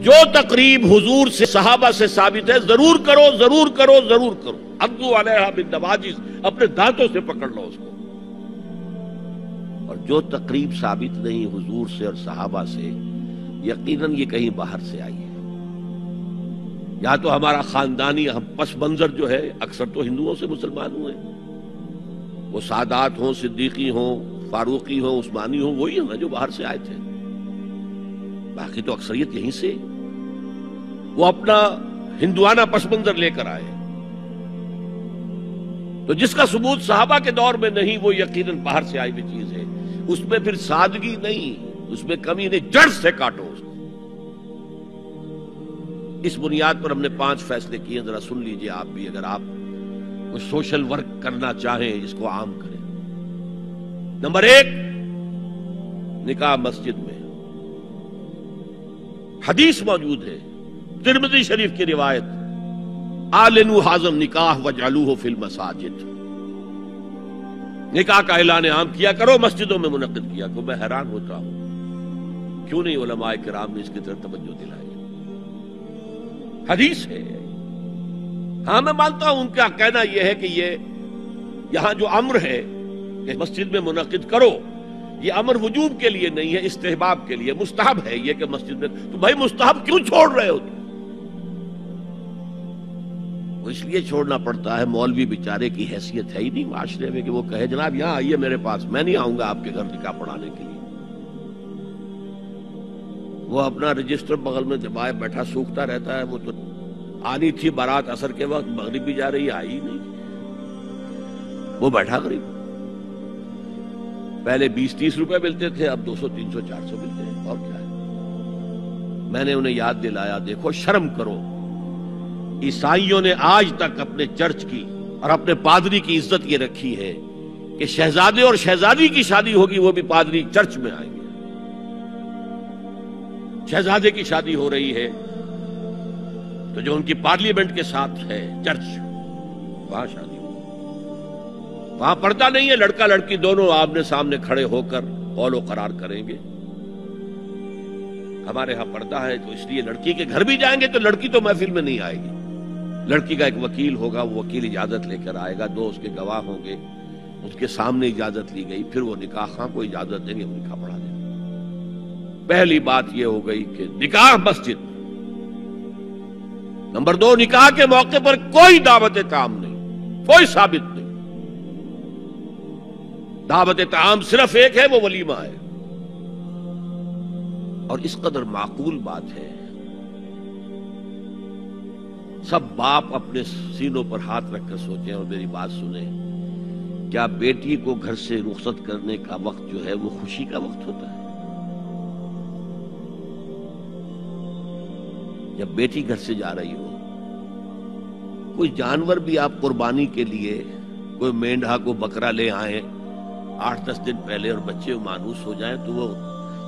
جو تقریب حضور سے صحابہ سے ثابت ہے ضرور کرو ضرور کرو ضرور کرو. عضوا علیہا بالنواجذ، اپنے دانتوں سے پکڑ لو اس کو. اور جو تقریب ثابت نہیں حضور سے اور صحابہ سے، یقیناً یہ کہیں باہر سے آئی ہے. یا تو ہمارا خاندانی پس منظر جو ہے، اکثر تو ہندوؤں سے مسلمان ہوئے، وہ سادات ہوں، صدیقی ہوں، فاروقی ہوں، عثمانی ہوں، وہی ہیں جو باہر سے آئے تھے. باقی تو اکثریت یہیں سے، وہ اپنا ہندوانہ پس منظر لے کر آئے. تو جس کا ثبوت صحابہ کے دور میں نہیں، وہ یقیناً باہر سے آئی ہوئی چیز ہے. اس میں پھر سادگی نہیں، اس میں کمی نہیں، جڑ سے کاٹو اس کو. اس بنیاد پر ہم نے 5 فیصلے کیے، ذرا سن لیجئے آپ بھی، اگر آپ کوئی سوشل ورک کرنا چاہیں اس کو عام کریں. نمبر 1، نکاح مسجد میں. حدیث موجود ہے، ترمذی شریف کی روایت، اعلنوا ھذا النکاح واجعلوہ فی المساجد. نکاح کا اعلان عام کیا کرو، مسجدوں میں منعقد کیا کرو. میں حیران ہوتا ہوں کیوں نہیں علماء کرام نے اس کی طرف توجہ دلائی. حدیث ہے. ہاں میں مانتا ہوں ان کا کہنا یہ ہے کہ یہ یہاں جو امر ہے کہ مسجد میں منعقد کرو، یہ امر وجوب کے لیے نہیں ہے، استحباب کے لیے. مستحب ہے یہ کہ مسجد میں. تو بھائی مستحب کیوں چھوڑ رہے ہو تم؟ وہ اس لیے چھوڑنا پڑتا ہے، مولوی بیچارے کی حیثیت ہے ہی نہیں معاشرے میں کہ وہ کہے جناب یہاں آئیے میرے پاس، میں نہیں آؤں گا آپ کے گھر نکاح پڑھانے کے لیے. وہ اپنا رجسٹر بغل میں دبائے بیٹھا سوکھتا رہتا ہے. وہ تو آنی تھی بارات عصر کے وقت، مغرب بھی جا رہی، آئی نہیں، وہ بیٹھا قریب. پہلے 20-30 روپے ملتے تھے، اب 200 300 400 ملتے ہیں. اور کیا ہے؟ میں نے انہیں یاد دلایا، دیکھو شرم کرو. عیسائیوں نے آج تک اپنے چرچ کی اور اپنے پادری کی عزت یہ رکھی ہے کہ شہزادے اور شہزادی کی شادی ہوگی وہ بھی پادری چرچ میں آئیں گے. شہزادے کی شادی ہو رہی ہے تو جو ان کی پارلیمنٹ کے ساتھ ہے چرچ، وہاں شادی ہو. وہاں پردہ نہیں ہے، لڑکا لڑکی دونوں آمنے سامنے کھڑے ہو کر قول و قرار کریں گے. ہمارے ہاں پردہ ہے تو اس لیے لڑکی کے گھر بھی جائیں گے تو لڑکی تو محفل میں نہیں آئے گی. لڑکی کا ایک وکیل ہوگا، وہ وکیل اجازت لے کر آئے گا، 2 اس کے گواہ ہوں گے، اس کے سامنے اجازت لی گئی، پھر وہ نکاح خواہ کو اجازت دیں گے، وہ نکاح پڑھا دیں گے. پہلی بات یہ ہو گئی کہ نکاح مسجد. نمبر 2، نکاح کے موقع پر کوئی دعوت طعام نہیں، کوئی ثابت نہیں. دعوت طعام صرف ایک ہے، وہ ولیمہ ہے. اور اس قدر معقول بات ہے، سب باپ اپنے سینوں پر ہاتھ رکھ کر سوچیں اور میری بات سنیں. کیا بیٹی کو گھر سے رخصت کرنے کا وقت جو ہے وہ خوشی کا وقت ہوتا ہے؟ جب بیٹی گھر سے جا رہی ہو، کوئی جانور بھی آپ قربانی کے لیے، کوئی مینڈھا کو بکرا لے آئیں 8-10 دن پہلے اور بچے مانوس ہو جائیں تو وہ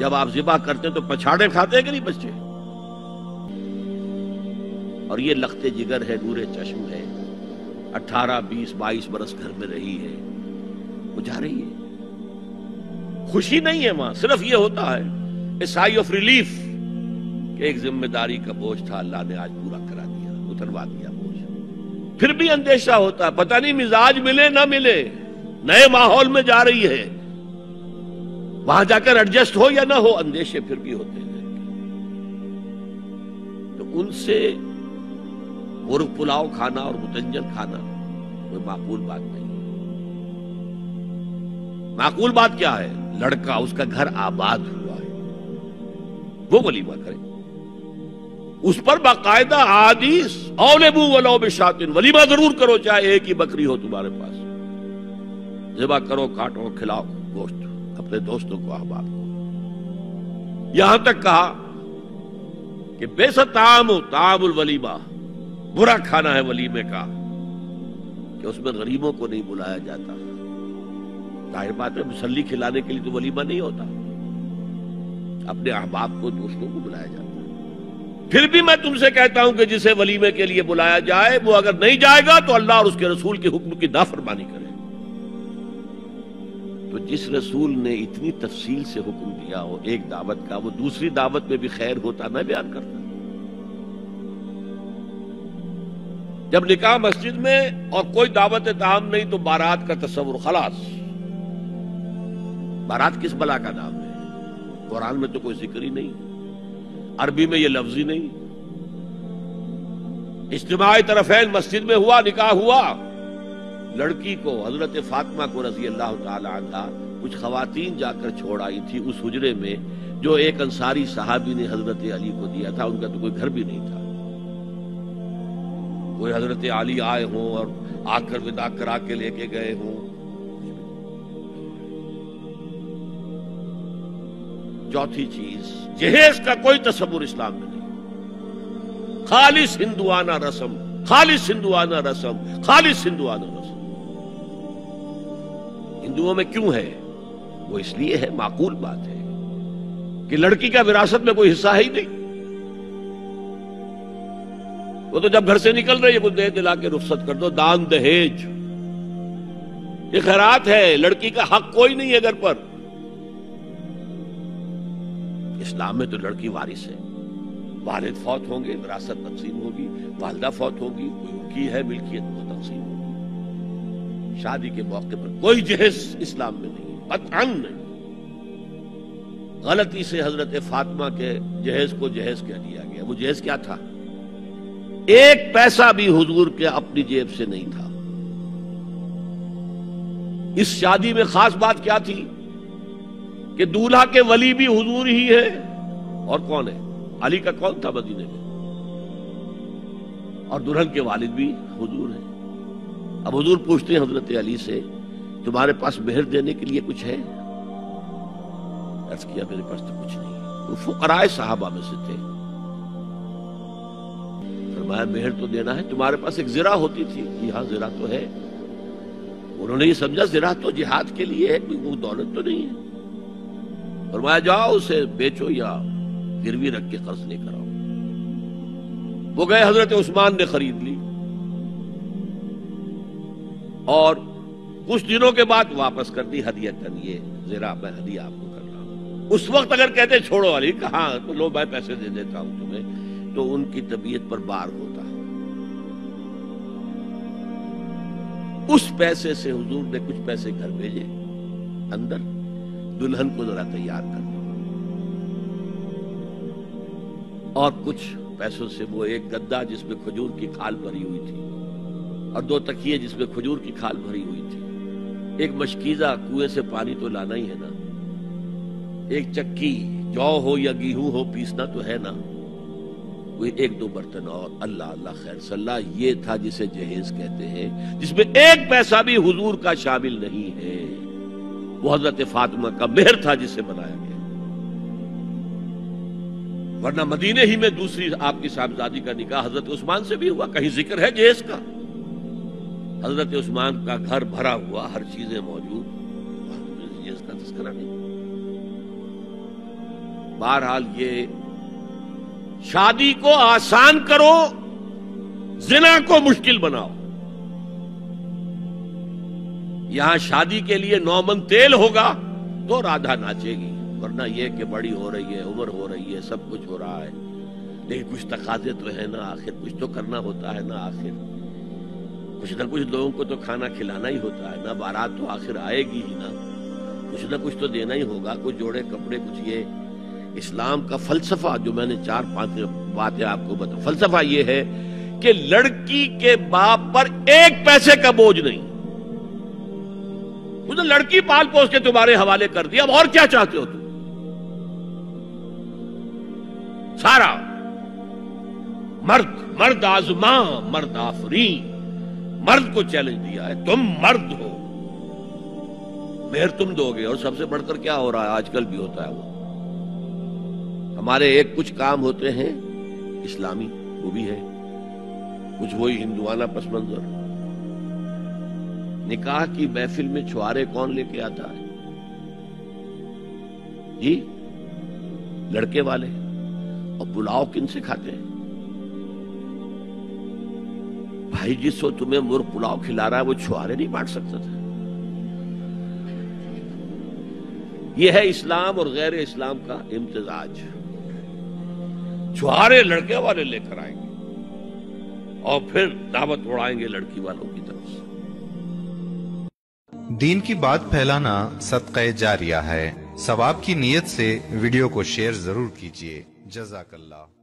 جب آپ ذبح کرتے ہیں تو پچھاڑے کھاتے ہیں کہ نہیں بچے؟ اور یہ لخت جگر ہے، نور چشم ہے، 18 20 22 برس گھر میں رہی ہے، وہ جا رہی ہے. خوشی نہیں ہے وہاں، صرف یہ ہوتا ہے اے سائی آف ریلیف کہ ایک ذمہ داری کا بوجھ تھا، اللہ نے آج پورا کرا دیا، اتروا دیا بوجھ. پھر بھی اندیشہ ہوتا ہے، پتہ نہیں مزاج ملے نہ ملے، نئے ماحول میں جا رہی ہے، وہاں جا کر ایڈجسٹ ہو یا نہ ہو، اندیشے پھر بھی ہوتے ہیں. تو ان سے مرغ پلاؤ کھانا اور متنجن کھانا کوئی معقول بات نہیں. معقول بات کیا ہے؟ لڑکا، اس کا گھر آباد ہوا ہے، وہ ولیمہ کرے. اس پر باقاعدہ حدیث اولبو ولو بشاۃ، ولیمہ ضرور کرو چاہے ایک ہی بکری ہو تمہارے پاس. ذبح کرو، کاٹو، کھلاؤ گوشت اپنے دوستوں کو، احباب کو. یہاں تک کہا کہ بیسا طعام الولیمہ، برا کھانا ہے ولیمے کا کہ اس میں غریبوں کو نہیں بلایا جاتا. ظاہر بات ہے مسلی کھلانے کے لیے تو ولیمہ نہیں ہوتا، اپنے احباب کو، دوستوں کو بلایا جاتا ہے. پھر بھی میں تم سے کہتا ہوں کہ جسے ولیمے کے لیے بلایا جائے وہ اگر نہیں جائے گا تو اللہ اور اس کے رسول کے حکم کی نافرمانی کرے. تو جس رسول نے اتنی تفصیل سے حکم دیا ہو ایک دعوت کا، وہ دوسری دعوت میں بھی خیر ہوتا. میں بیان کرتا ہوں جب نکاح مسجد میں اور کوئی دعوت طعام نہیں تو بارات کا تصور خلاص. بارات کس بلا کا نام ہے؟ قرآن میں تو کوئی ذکر ہی نہیں، عربی میں یہ لفظ ہی نہیں. اجتماعی طرفین مسجد میں ہوا، نکاح ہوا. لڑکی کو حضرت فاطمہ کو رضی اللہ تعالی عنہا کچھ خواتین جا کر چھوڑ آئی تھی اس حجرے میں جو ایک انصاری صحابی نے حضرت علی کو دیا تھا. ان کا تو کوئی گھر بھی نہیں تھا. کوئی حضرت علی آئے ہوں اور آ کر ودا کرا کے لے کے گئے ہوں. چوتھی چیز، جہیز کا کوئی تصور اسلام میں نہیں. خالص ہندوانہ رسم، خالص ہندوانہ رسم، خالص ہندوانہ رسم. ہندوؤں میں کیوں ہے؟ وہ اس لیے ہے، معقول بات ہے کہ لڑکی کا وراثت میں کوئی حصہ ہے ہی نہیں. وہ تو جب گھر سے نکل رہی ہے کچھ دے دلا کے رخصت کر دو. دان دہیج یہ خیرات ہے، لڑکی کا حق کوئی نہیں ہے گھر پر. اسلام میں تو لڑکی وارث ہے. والد فوت ہوں گے وراثت تقسیم ہوگی، والدہ فوت ہوگی کوئی ان کی ہے ملکیت وہ تقسیم ہوگی. شادی کے موقع پر کوئی جہیز اسلام میں نہیں، قطعاً نہیں. غلطی سے حضرت فاطمہ کے جہیز کو جہیز کہہ دیا گیا. وہ جہیز کیا تھا؟ ایک پیسہ بھی حضور کے اپنی جیب سے نہیں تھا. اس شادی میں خاص بات کیا تھی کہ دولہا کے ولی بھی حضور ہی ہے. اور کون ہے؟ علی کا کون تھا مدینے میں؟ اور دلہن کے والد بھی حضور ہیں. اب حضور پوچھتے ہیں حضرت علی سے تمہارے پاس مہر دینے کے لیے کچھ ہے؟ عرض کیا میرے پاس تو کچھ نہیں. وہ فقراء صحابہ میں سے تھے. فرمایا مہر تو دینا ہے. تمہارے پاس ایک زرہ ہوتی تھی؟ جی ہاں زرہ تو ہے. انہوں نے یہ سمجھا زرہ تو جہاد کے لیے ہے، کوئی وہ دولت تو نہیں ہے. فرمایا جاؤ اسے بیچو یا گروی رکھ کے قرض لے کر آؤ. وہ گئے، حضرت عثمان نے خرید لی اور کچھ دنوں کے بعد واپس کر دی ہدیتاً. یہ زرہ میں ہدیہ آپ کو کر رہا ہوں. اس وقت اگر کہتے چھوڑو علی، کہاں تو لو میں پیسے دے دیتا ہوں تمہیں، تو ان کی طبیعت پر بار ہوتا. اس پیسے سے حضور نے کچھ پیسے گھر بھیجے اندر، دلہن کو ذرا تیار کر دو. اور کچھ پیسوں سے وہ ایک گدا جس میں کھجور کی کھال بھری ہوئی تھی اور 2 تکیے جس میں کھجور کی کھال بھری ہوئی تھی. ایک مشکیزہ، کنویں سے پانی تو لانا ہی ہے نا. ایک چکی، جو ہو یا گیہوں ہو پیسنا تو ہے نا. کوئی 1-2 برتن اور اللہ اللہ خیر صلی اللہ. یہ تھا جسے جہیز کہتے ہیں، جس میں ایک پیسہ بھی حضور کا شامل نہیں ہے. وہ حضرت فاطمہ کا مہر تھا جسے بنایا گیا. ورنہ مدینے ہی میں دوسری آپ کی صاحبزادی کا نکاح حضرت عثمان سے بھی ہوا. کہیں ذکر ہے جہیز کا؟ حضرت عثمان کا گھر بھرا ہوا، ہر چیزیں موجود، جہیز کا تذکرہ نہیں. بہرحال یہ شادی کو آسان کرو، زنا کو مشکل بناؤ. یہاں شادی کے لیے 9 من تیل ہوگا تو رادھا ناچے گی. ورنہ یہ کہ بڑی ہو رہی ہے، عمر ہو رہی ہے، سب کچھ ہو رہا ہے، لیکن کچھ تقاضے تو ہے نا. آخر کچھ تو کرنا ہوتا ہے نا. آخر کچھ نہ کچھ لوگوں کو تو کھانا کھلانا ہی ہوتا ہے نا. بارات تو آخر آئے گی ہی نا. کچھ نہ کچھ تو دینا ہی ہوگا. کچھ جوڑے کپڑے، کچھ. یہ اسلام کا فلسفہ جو میں نے 4-5 باتیں آپ کو بتا. فلسفہ یہ ہے کہ لڑکی کے باپ پر ایک پیسے کا بوجھ نہیں. مجھے لڑکی پال پوس کے تمہارے حوالے کر دیا، اب اور کیا چاہتے ہو تم؟ سارا مرد آزماں، مرد آفرین. مرد کو چیلنج دیا ہے، تم مرد ہو، مہر تم دو گے. اور سب سے بڑھ کر کیا ہو رہا ہے آج کل بھی ہوتا ہے، وہ ہمارے ایک کچھ کام ہوتے ہیں اسلامی، وہ بھی ہے کچھ وہی ہندوانہ پس منظر. نکاح کی محفل میں چھوارے کون لے کے آتا ہے؟ جی لڑکے والے. اور پلاؤ کن سے کھاتے ہیں؟ بھائی جس کو تمہیں مرغ پلاؤ کھلا رہا ہے وہ چھوارے نہیں بانٹ سکتا تھا. یہ ہے اسلام اور غیر اسلام کا امتزاج. چھوارے لڑکے والے لے کر آئیں گے اور پھر دعوت اڑائیں گے لڑکی والوں کی طرف سے۔ دین کی بات پھیلانا صدقہ جاریہ ہے، ثواب کی نیت سے ویڈیو کو شیئر ضرور کیجیے۔ جزاک اللہ۔